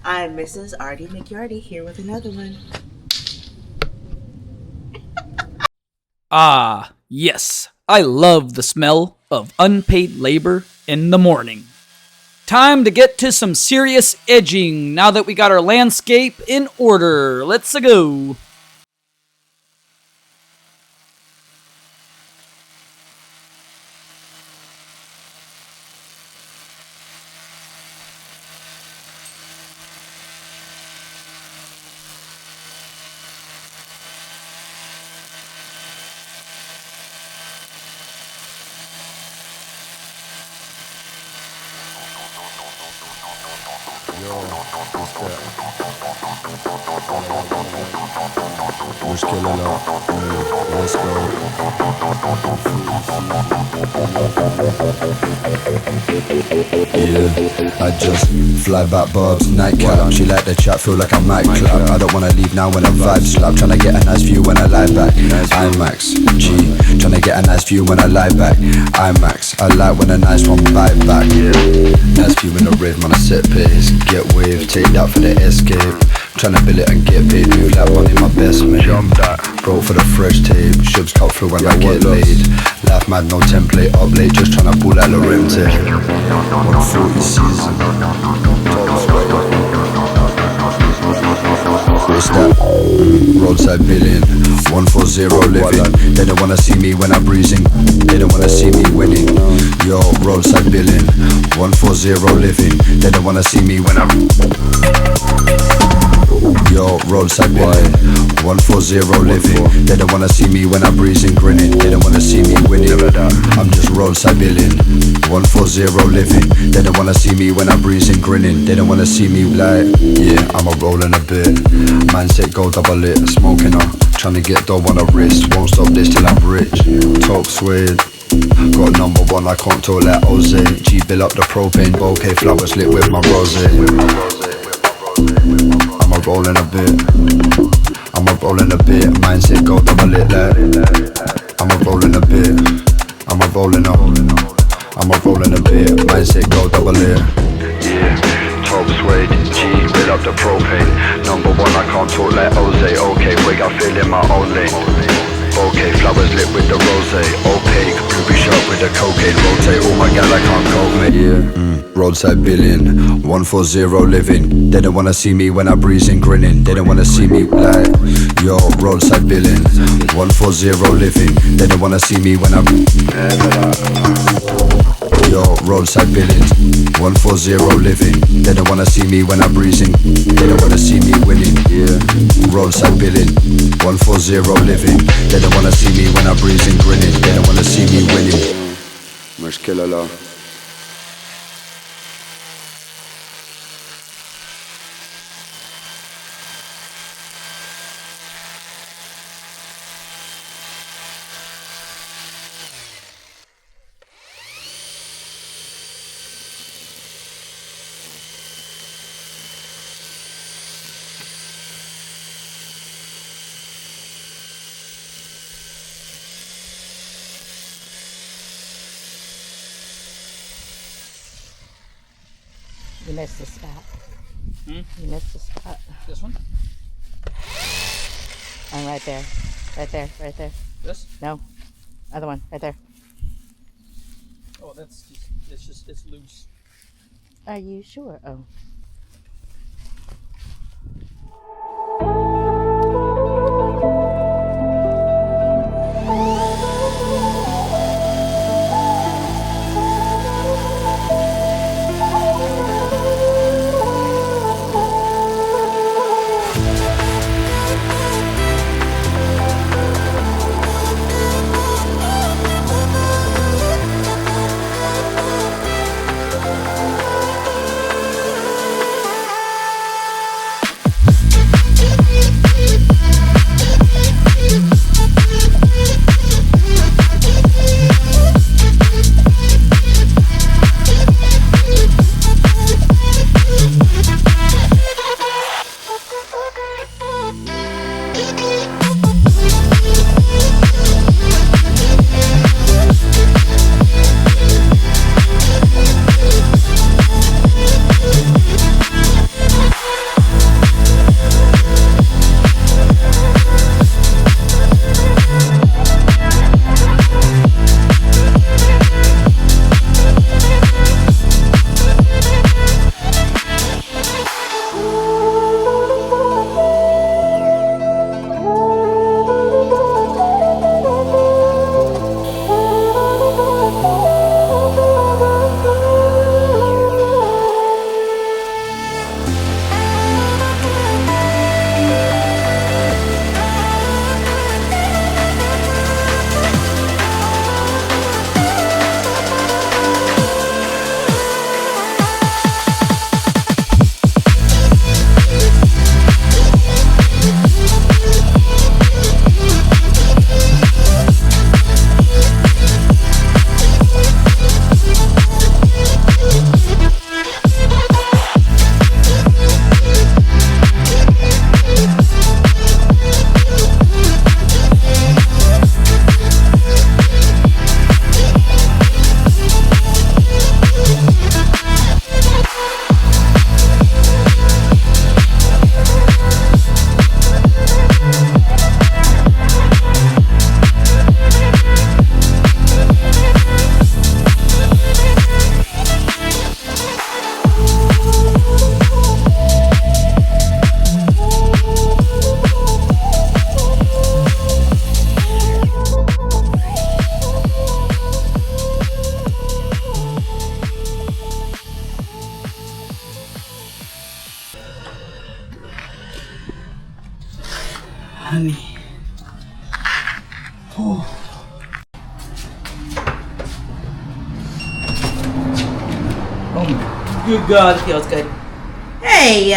I'm Mrs. Artie McYarty here with another one. Ah, yes. I love the smell of unpaid labor in the morning. Time to get to some serious edging now that we got our landscape in order. Let's go. Let's go. Yeah, I just fly back barbs, nightcap. She like the chat, feel like I might clap. I don't wanna leave now when a vibe slap. Tryna get a nice view when I lie back. IMAX, G. Tryna get a nice view when I lie back. IMAX, I like when a nice one bite back. Nice view in the rave, man, I set pace. Get wave, take that for the escape. Tryna bill it and get paid, move like money, my best mate. Broke for the fresh tape, shubs cut through when I get laid. Life mad, no template, up late, just tryna pull out the rim tape. 140 season, what's that? Roadside billion, 140 living. They don't wanna see me when I'm breezing, they don't wanna see me winning. Yo, roadside billion, 140 living. They don't wanna see me when I'm Yo, roadside billion, 140 living. They don't wanna see me when I'm breezing, grinning. They don't wanna see me winning. I'm just roadside billion, 140 living. They don't wanna see me when I'm breezing, grinning. They don't wanna see me like, yeah, I'm a rolling a bit. Mindset go double lit, smoking up. Tryna get dough on a wrist, won't stop this till I'm rich. Talk suede. Got number one, I can't talk like Jose. G bill up the propane, bouquet flowers lit with my rose. I'm a rolling a bit, I'm a rolling a bit. Mindset go double lit like I'm a rolling a bit, I'm a rolling up, I'm a rolling a bit. Mindset go double lit. Yeah, top suede, G, bill up the propane. Number one, I can't talk like Jose. Okay, wig, I feel in my own lane. Okay, flowers lit with the rose. Opaque, blueberry shot with the cocaine. Rotate, oh my god, I can't cope, mate. Yeah, roadside billion, 140 living. They don't wanna see me when I'm breezing, grinning. They don't wanna see me like, yo, roadside billion, 140 living. They don't wanna see me when I'm yo, roadside billion, 140 living. They don't wanna see me when I'm breezing. They don't wanna see me winning. Yeah, roadside billion, 140 living. They don't wanna see me when I'm breezing, grinning. They don't wanna see me winning. مشكلة لا. You missed the spot. Hmm? You missed the spot. This one? I'm right there. Right there. Right there. This? No. Other one. Right there. Oh, it's loose. Are you sure? Oh. honey. Oh. Oh my good God, it feels good. Hey,